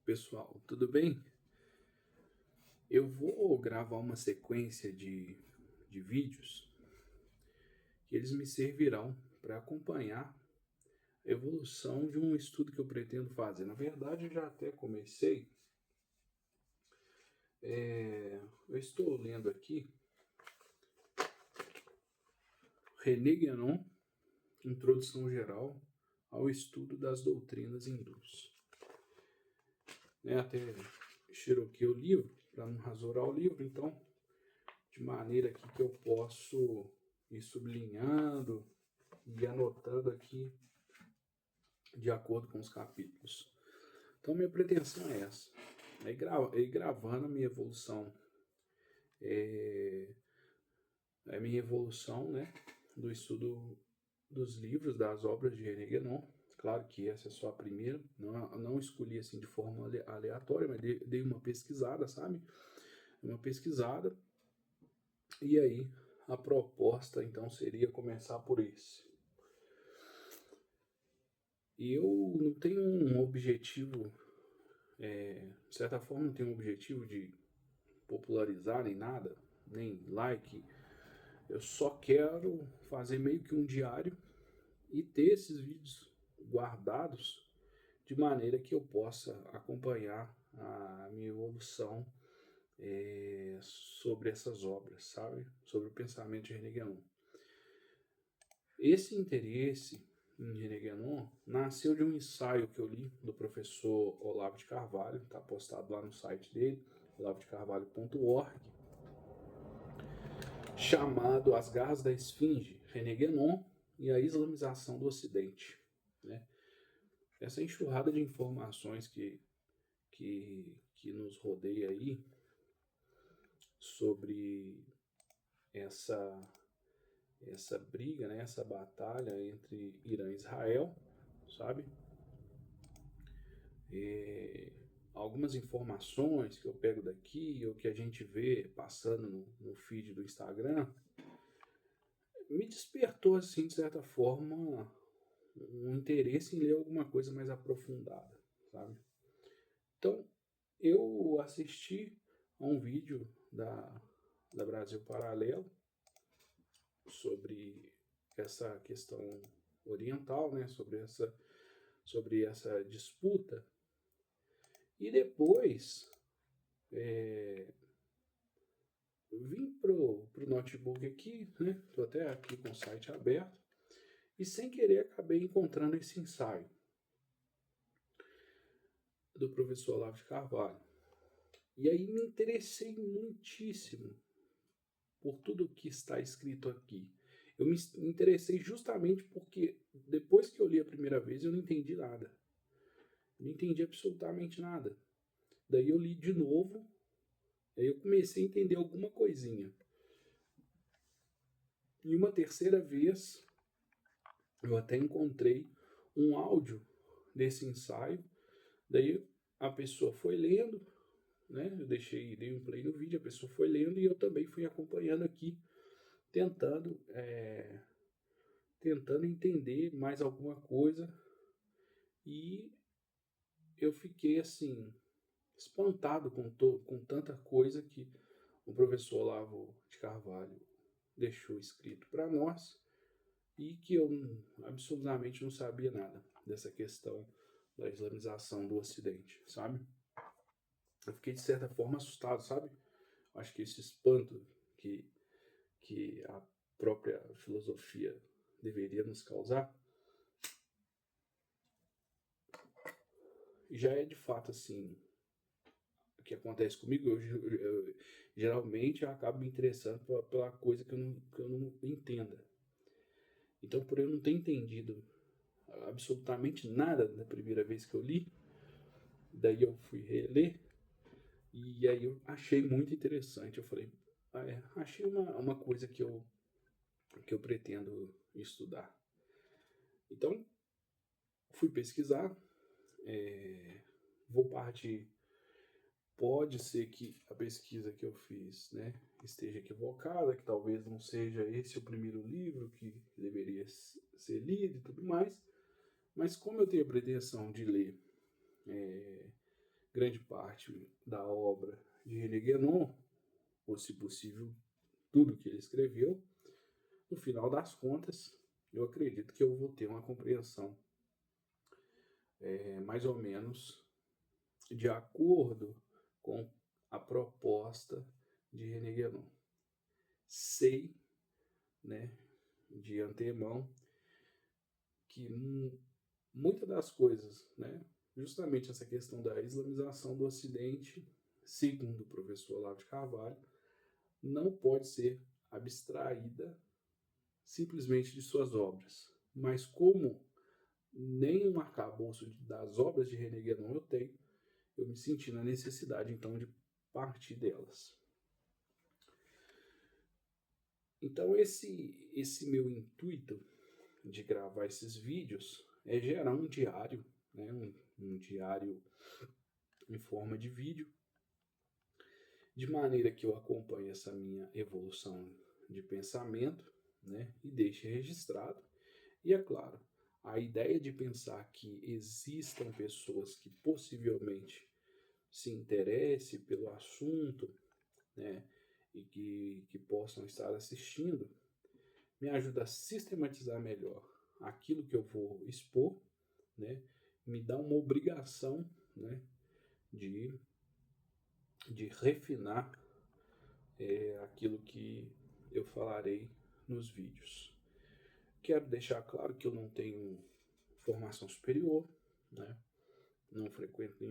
Pessoal, tudo bem? Eu vou gravar uma sequência de vídeos que eles me servirão para acompanhar a evolução de um estudo que eu pretendo fazer. Na verdade, eu já até comecei. Eu estou lendo aqui René Guénon, Introdução Geral ao Estudo das Doutrinas Hindus. Até xeroquei o livro para não rasurar o livro, então de maneira aqui que eu posso ir sublinhando e anotando aqui de acordo com os capítulos. Então minha pretensão é essa, ir gravando a minha evolução, a minha evolução, né, do estudo dos livros, das obras de René Guénon. Claro que essa é só a primeira, não escolhi assim de forma aleatória, mas dei uma pesquisada, sabe? Uma pesquisada. E aí, a proposta, então, seria começar por esse. E eu não tenho um objetivo, de certa forma, não tenho um objetivo de popularizar nem nada, nem like. Eu só quero fazer meio que um diário e ter esses vídeos guardados de maneira que eu possa acompanhar a minha evolução sobre essas obras, sabe? Sobre o pensamento de René Guénon. Esse interesse em René Guénon nasceu de um ensaio que eu li do professor Olavo de Carvalho, está postado lá no site dele, olavodecarvalho.org, chamado As Garras da Esfinge, René Guénon e a Islamização do Ocidente. Né? Essa enxurrada de informações que nos rodeia aí sobre essa briga, né, essa batalha entre Irã e Israel, sabe? Algumas informações que eu pego daqui ou que a gente vê passando no feed do Instagram me despertou, assim, de certa forma, um interesse em ler alguma coisa mais aprofundada, sabe? Então, eu assisti a um vídeo da Brasil Paralelo sobre essa questão oriental, né? Sobre essa disputa. E depois vim pro notebook aqui, né? Tô até aqui com o site aberto. E sem querer acabei encontrando esse ensaio do professor Olavo de Carvalho. E aí me interessei muitíssimo por tudo que está escrito aqui. Eu me interessei justamente porque depois que eu li a primeira vez eu não entendi nada. Não entendi absolutamente nada. Daí eu li de novo, aí eu comecei a entender alguma coisinha. E uma terceira vez eu até encontrei um áudio desse ensaio. Daí a pessoa foi lendo, né? Eu dei um play no vídeo, a pessoa foi lendo e eu também fui acompanhando aqui, tentando entender mais alguma coisa. E eu fiquei assim espantado com tanta coisa que o professor Olavo de Carvalho deixou escrito para nós e que eu absolutamente não sabia nada dessa questão da islamização do Ocidente, sabe? Eu fiquei de certa forma assustado, sabe? Acho que esse espanto que a própria filosofia deveria nos causar já é de fato assim o que acontece comigo. Geralmente eu acabo me interessando pela coisa que eu não entenda. Então, por eu não ter entendido absolutamente nada da primeira vez que eu li, daí eu fui reler e aí eu achei muito interessante. Eu falei, achei uma coisa que eu pretendo estudar. Então, fui pesquisar, vou partir. Pode ser que a pesquisa que eu fiz, né, esteja equivocada, que talvez não seja esse o primeiro livro que deveria ser lido e tudo mais, mas como eu tenho a pretensão de ler grande parte da obra de René Guénon, ou se possível, tudo que ele escreveu, no final das contas, eu acredito que eu vou ter uma compreensão mais ou menos de acordo com a proposta de René Guénon. Sei, né, de antemão que muitas das coisas, né, justamente essa questão da islamização do Ocidente, segundo o professor Olavo de Carvalho, não pode ser abstraída simplesmente de suas obras. Mas como nenhum arcabouço das obras de René Guénon eu tenho, eu me senti na necessidade, então, de partir delas. Então, esse meu intuito de gravar esses vídeos é gerar um diário, né, um diário em forma de vídeo, de maneira que eu acompanhe essa minha evolução de pensamento, né, e deixe registrado. E é claro, a ideia de pensar que existam pessoas que possivelmente se interessem pelo assunto, né, e que possam estar assistindo, me ajuda a sistematizar melhor aquilo que eu vou expor, né, me dá uma obrigação, né, de refinar aquilo que eu falarei nos vídeos. Quero deixar claro que eu não tenho formação superior, né, não frequento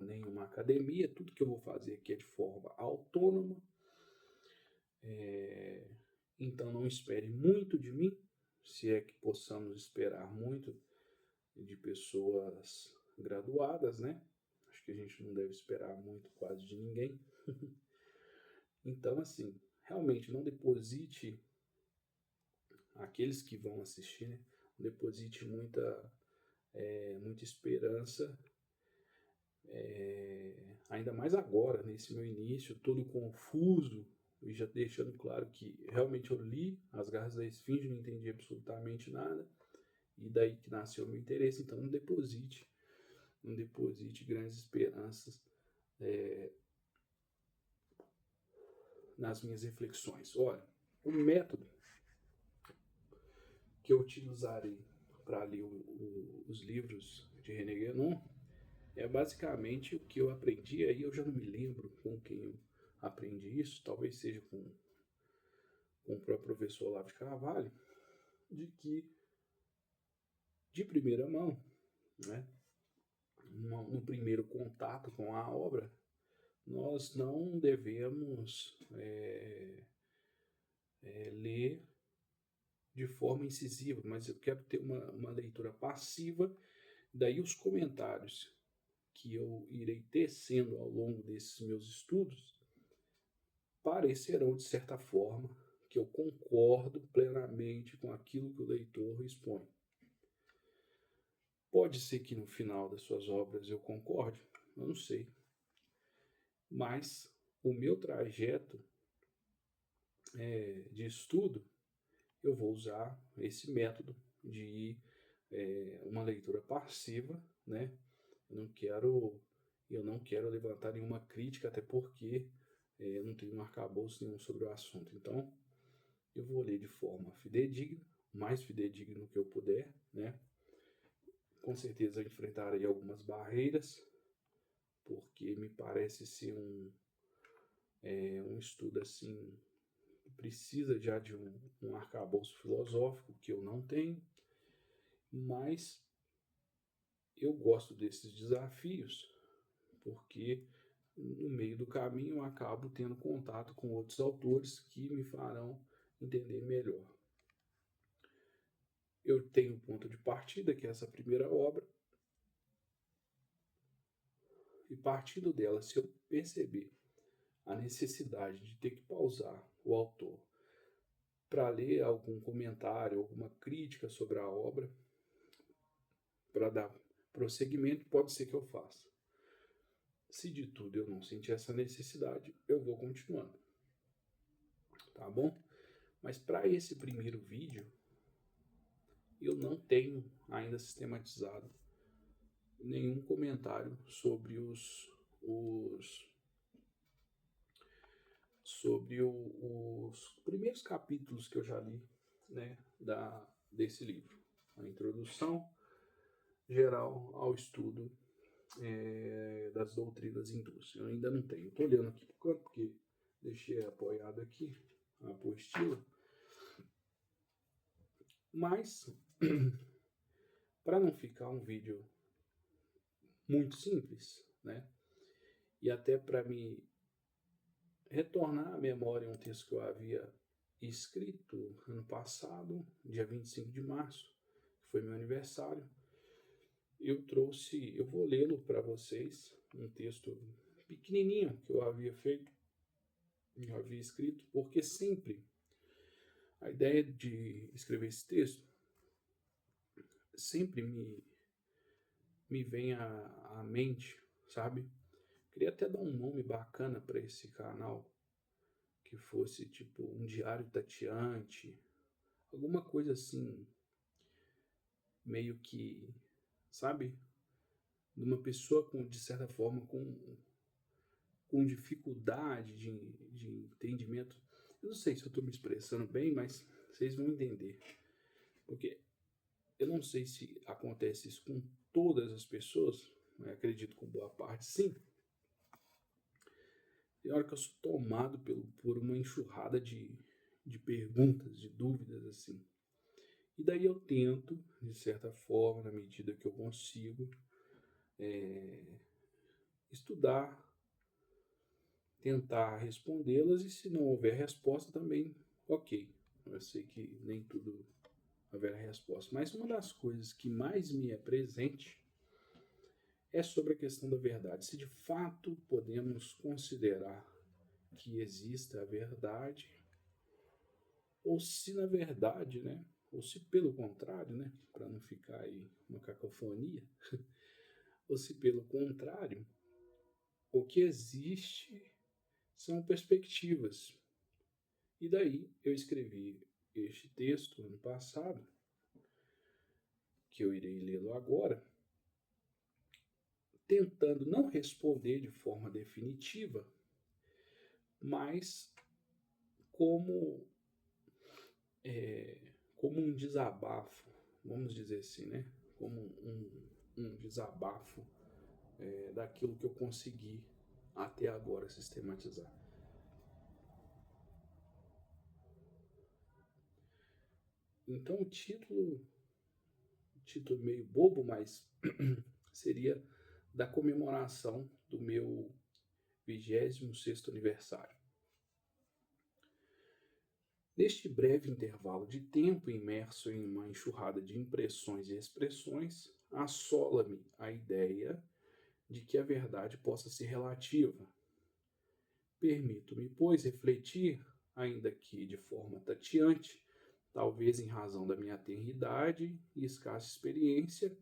nenhuma academia, tudo que eu vou fazer aqui é de forma autônoma, então não espere muito de mim, se é que possamos esperar muito de pessoas graduadas, né? Acho que a gente não deve esperar muito quase de ninguém. Então, assim, realmente não deposite, aqueles que vão assistir, né? Não deposite muita esperança, ainda mais agora, nesse meu início, todo confuso, e já deixando claro que realmente eu li As Garras da Esfinge, não entendi absolutamente nada, e daí que nasceu o meu interesse. Então não deposite grandes esperanças nas minhas reflexões. Olha, o método que eu utilizarei para ler os livros de René Guénon é basicamente o que eu aprendi, aí eu já não me lembro com quem eu aprendi isso, talvez seja com o próprio professor Olavo de Carvalho, de que, de primeira mão, né, no primeiro contato com a obra, nós não devemos ler de forma incisiva, mas eu quero ter uma leitura passiva, daí os comentários que eu irei tecendo ao longo desses meus estudos parecerão, de certa forma, que eu concordo plenamente com aquilo que o leitor expõe. Pode ser que no final das suas obras eu concorde, eu não sei. Mas o meu trajeto de estudo, eu vou usar esse método de uma leitura passiva, né? Eu não quero levantar nenhuma crítica, até porque eu não tenho um arcabouço nenhum sobre o assunto. Então, eu vou ler de forma fidedigna, mais fidedigno que eu puder, né? Com certeza eu enfrentarei algumas barreiras, porque me parece ser um estudo assim, que precisa já de um arcabouço filosófico que eu não tenho, mas eu gosto desses desafios, porque no meio do caminho eu acabo tendo contato com outros autores que me farão entender melhor. Eu tenho um ponto de partida, que é essa primeira obra, e partindo dela, se eu perceber a necessidade de ter que pausar o autor para ler algum comentário, alguma crítica sobre a obra, para dar prosseguimento, pode ser que eu faça. Se de tudo eu não sentir essa necessidade, eu vou continuando. Tá bom? Mas para esse primeiro vídeo, eu não tenho ainda sistematizado nenhum comentário sobre os primeiros capítulos que eu já li, né, desse livro. A introdução geral ao estudo das doutrinas hindus. Eu ainda não tenho. Estou olhando aqui por canto, porque deixei apoiado aqui a apostila. Mas, para não ficar um vídeo muito simples, né? E até para me retornar à memória um texto que eu havia escrito ano passado, dia 25 de março, que foi meu aniversário, eu vou lê-lo para vocês, um texto pequenininho que eu havia feito, eu havia escrito, porque sempre a ideia de escrever esse texto sempre me vem à mente, sabe? Queria até dar um nome bacana para esse canal, que fosse tipo um diário tateante, alguma coisa assim, meio que, sabe? De uma pessoa de certa forma, com dificuldade de entendimento. Eu não sei se eu estou me expressando bem, mas vocês vão entender. Porque eu não sei se acontece isso com todas as pessoas, mas acredito com boa parte sim. Tem hora que eu sou tomado por uma enxurrada de perguntas, de dúvidas, assim. E daí eu tento, de certa forma, na medida que eu consigo, estudar, tentar respondê-las, e se não houver resposta também, ok. Eu sei que nem tudo haverá resposta, mas uma das coisas que mais me é presente é sobre a questão da verdade. Se de fato podemos considerar que exista a verdade, ou se na verdade, né, ou se pelo contrário, né, para não ficar aí uma cacofonia, ou se pelo contrário, o que existe são perspectivas. E daí eu escrevi este texto ano passado, que eu irei lê-lo agora, tentando não responder de forma definitiva, mas como, como um desabafo, vamos dizer assim, né? Como um desabafo daquilo que eu consegui até agora sistematizar. Então o título meio bobo, mas seria da comemoração do meu 26º aniversário. Neste breve intervalo de tempo imerso em uma enxurrada de impressões e expressões, assola-me a ideia de que a verdade possa ser relativa. Permito-me, pois, refletir, ainda que de forma tateante, talvez em razão da minha tenridade e escassa experiência,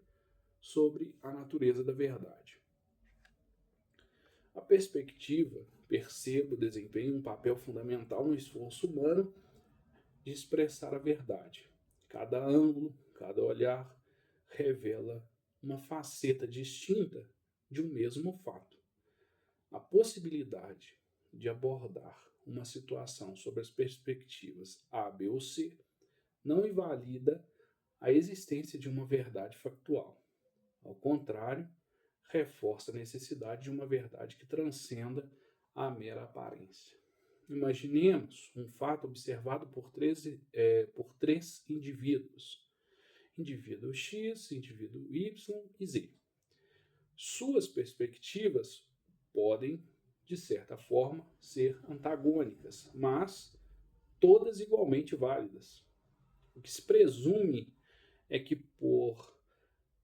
sobre a natureza da verdade. A perspectiva, percebo, desempenha um papel fundamental no esforço humano de expressar a verdade. Cada ângulo, cada olhar revela uma faceta distinta de um mesmo fato. A possibilidade de abordar uma situação sob as perspectivas A, B ou C não invalida a existência de uma verdade factual. Ao contrário, reforça a necessidade de uma verdade que transcenda a mera aparência. Imaginemos um fato observado por três indivíduos. Indivíduo X, indivíduo Y e Z. Suas perspectivas podem, de certa forma, ser antagônicas, mas todas igualmente válidas. O que se presume é que por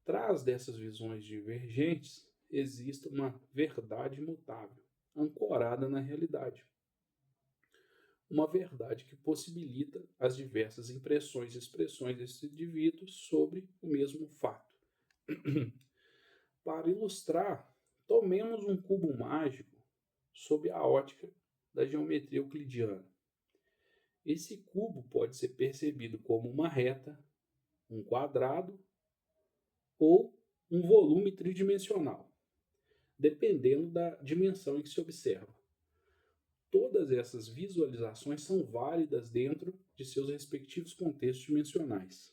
trás dessas visões divergentes existe uma verdade imutável, ancorada na realidade. Uma verdade que possibilita as diversas impressões e expressões desses indivíduos sobre o mesmo fato. Para ilustrar, tomemos um cubo mágico sob a ótica da geometria euclidiana. Esse cubo pode ser percebido como uma reta, um quadrado ou um volume tridimensional, dependendo da dimensão em que se observa. Todas essas visualizações são válidas dentro de seus respectivos contextos dimensionais.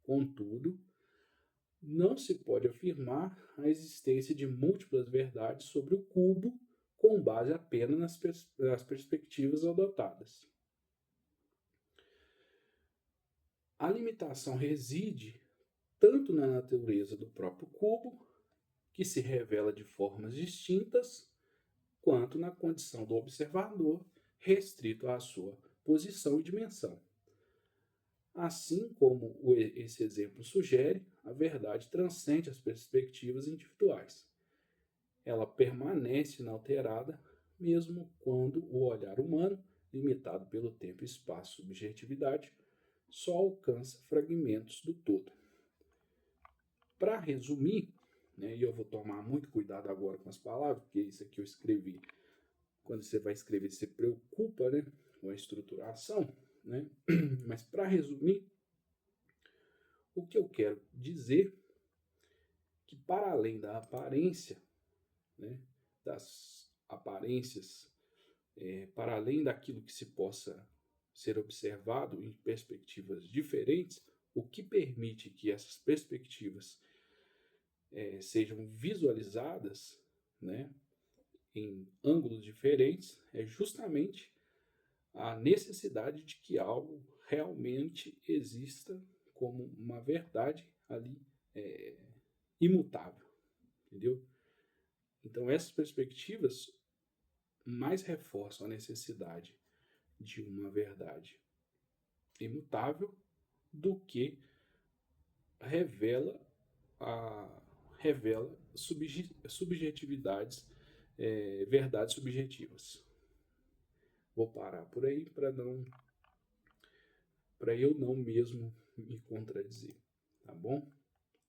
Contudo, não se pode afirmar a existência de múltiplas verdades sobre o cubo com base apenas nas perspectivas adotadas. A limitação reside tanto na natureza do próprio cubo, que se revela de formas distintas, quanto na condição do observador, restrito à sua posição e dimensão. Assim como esse exemplo sugere, a verdade transcende as perspectivas individuais. Ela permanece inalterada, mesmo quando o olhar humano, limitado pelo tempo, espaço e subjetividade, só alcança fragmentos do todo. Para resumir, né, e eu vou tomar muito cuidado agora com as palavras, porque isso aqui eu escrevi. Quando você vai escrever, você preocupa, né, com a estruturação, né? Mas para resumir, o que eu quero dizer é que para além da aparência, né, das aparências, para além daquilo que se possa ser observado em perspectivas diferentes, o que permite que essas perspectivas sejam visualizadas, né, em ângulos diferentes, é justamente a necessidade de que algo realmente exista como uma verdade ali imutável, entendeu? Então essas perspectivas mais reforçam a necessidade de uma verdade imutável do que revela subjetividades, verdades subjetivas. Vou parar por aí para eu não mesmo me contradizer, tá bom?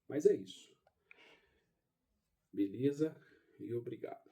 Mas é isso. Beleza? E obrigado.